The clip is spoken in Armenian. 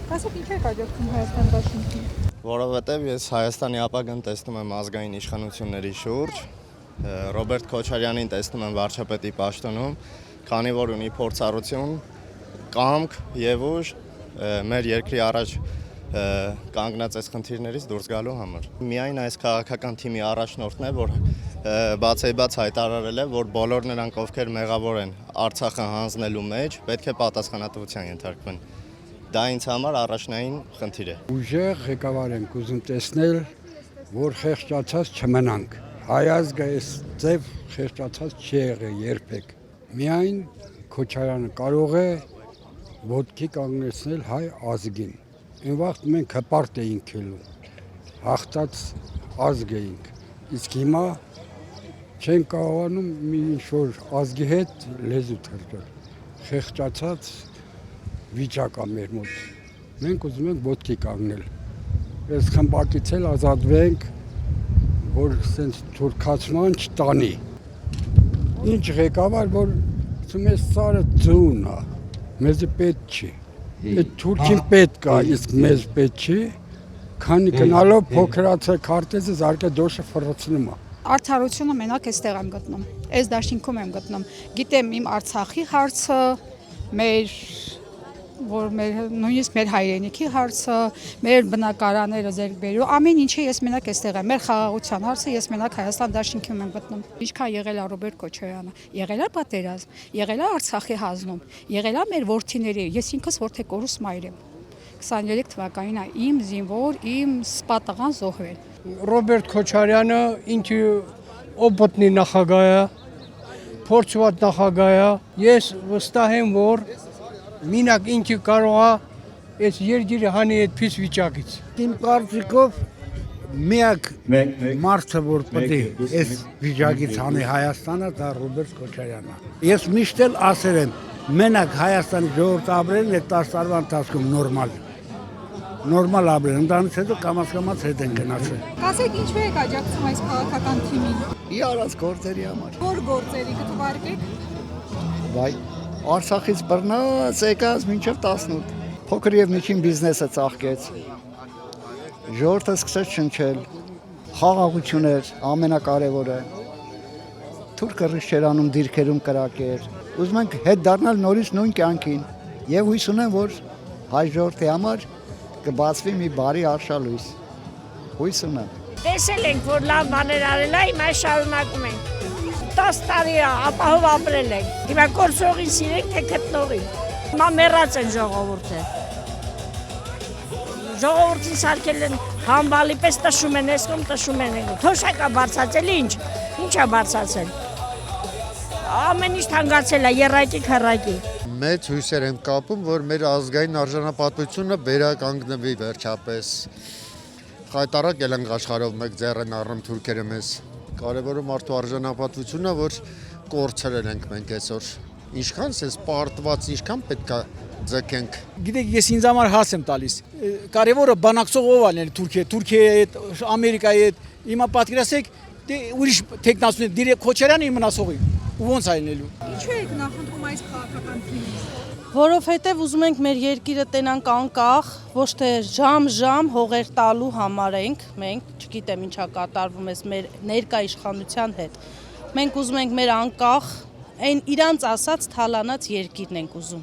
Ասեք ինչ եք աջակցում Հայաստան դաշինքին։ Որովհետև ես Հայաստանի ապագան տեսնում եմ ազգային իշխանությունների շուրջ, Ռոբերտ Քոչարյանին տեսնում եմ վարչապետի պաշտոնում, քանի որ ունի փորձառություն, կամք եւ ուժ մեր երկրի առաջ կանգնած այս խնդիրներից դուրս գալու համար։ Միայն այս քաղաքական թիմի առաջնորդն է, որ բացեբաց հայտարարել է, որ բոլոր նրանք, ովքեր մեղավոր են Արցախը հանձնելու մեջ, պետք է պատասխանատվության ենթարկվեն։ Դա ինձ համար առաջնային խնդիր է։ Ուժեղ ղեկավար ենք ուզում տեսնել, որ խեղճացած չմնանք։ Հայ ազգը այս ձև խեղճացած չի եղել երբեք։ Միայն Քոչարյանը կարող է ոտքի կանգնեցնել հայ ազգին։ Այն վաղ մենք հպարտ էինք ելում, հաղթած ազգ էինք։ Իսկ հիմա չենք կարողանում մի ինչ-որ ազգի հետ լեզու թրկել։ Խեղճացած վիճակ է մեր մոտ։ Մենք ուզում ենք ոտքի կանգնել։ Այս խմբակից էլ ազատվենք, որ սենց թուրքացման չտանի։ Ինչ ղեկավար, որ ասում ես սարը ձուն է, մեզ պետք չի։ Այդ թուրքին պետք է, իսկ մեզ պետք չի, քանի գնալով փոքրացել քարտեզը զարկե դոշը ֆռցնում է։ Արդարությունը մենակ այստեղ եմ գտնում, այս դաշինքում եմ գտնում։ Գիտեմ իմ Արցախի հարցը, նույնիսկ մեր հայրենիքի հարցը, մեր բնակարանները ձեռք բերու, ամեն ինչը ես մենակ այստեղ եմ, մեր խաղաղության հարցը ես մենակ Հայաստան դաշինքում եմ գտնում։ Ինչքան եղել է Ռոբերտ Քոչարյանը, եղել է պատերազմ, եղել է Արցախի հանձնում, եղել է մեր որդիների, ես ինքս որդեկորուս մայր եմ։ 23 թվականին է իմ զինվոր, իմ սպատաղան զոհվել։ Ռոբերտ Քոչարյանը ինքը օպոտնի նախագահ է, փորձված նախագահ է։ Ես վստահ եմ, որ մինակ ինքը կարող է այս երկիրը հանի այդպես վիճակից։ Իմ կարծիքով միակ մարդը, որ պետք է այս վիճակից հանի Հայաստանը, դա Ռոբերտ Քոչարյանն է։ Ես միշտ էլ ասել եմ, մենակ Հայաստանի ժողովուրդը ապրել է 10 տարվա ընթացքում նորմալ ապրել, ընդանից հետո կամաց հետ են գնացել։ Ասեք ինչու եք աջակցում այս քաղաքական թիմին։ Ի արած գործերի համար։ Որ գործերի կթվարկեք։ Վայ, Արցախից բռնած եկած մինչև 18։ Փոքր եւ միջին բիզնեսը ծաղկեց։ Ժողովուրդը սկսեց շնչել։ Խաղաղություններ ամենակարևորը։ Թուրքը ռիշեր անում դիրքերում կրակեր։ Ուզում ենք հետ դառնալ նորից նույն կյանքին եւ հույս ունեմ, որ հայ ժողովրդի համար կբացվի մի բարի արշալույս։ Հույս ունեմ։ Տեսել ենք, որ լավ բաներ արել է, հիմա շարունակում ենք։ 10 տարի ապահով ապրել ենք։ Հիմա կորցողին սիրենք, թե գտնողին։ Հիմա մեռած են ժողովուրդը։ Ժողովրդին սարքել են համբալի պես տշում են, էսկոմ տշում են։ Թոշակա բարձացել, ինչ է բարձացել։ Ամեն ինչ թանկացել է, եռակի քառակի։ Մեծ հույսեր եմ կապում, որ մեր ազգային արժանապատվությունը վերականգնվի վերջապես։ Խայտարակ ելենք աշխարհով մեկ ձեռ են առնում թուրքերը մեզ։ Կարևորը մարդու արժանապատվությունը, որ կորցրել ենք մենք այսօր։ Ինչքան sense պարտված, ինչքան պետք է ձգենք։ Գիտեք, ես ինձ համար հաս եմ տալիս։ Կարևորը բանակցող ով ալն Թուրքիայի հետ, Ամերիկայի հետ։ Հիմա պատկերացեք, դե ուրիշ տեխնացու դիրե Քոչարյանը իմնասողի։ Ու ոնց այլնելու։ Ինչու եք նախընտրում այս քաղաքական թիմին։ Որովհետև ուզում ենք մեր երկիրը տենանք անկախ, ոչ թե ժամ հողեր տալու համար մենք, չգիտեմ ինչա կատարվում էս մեր ներկա իշխանության հետ։ Մենք ուզում ենք մեր անկախ, այն իրանց ասած թալանած երկիրն ենք ուզում։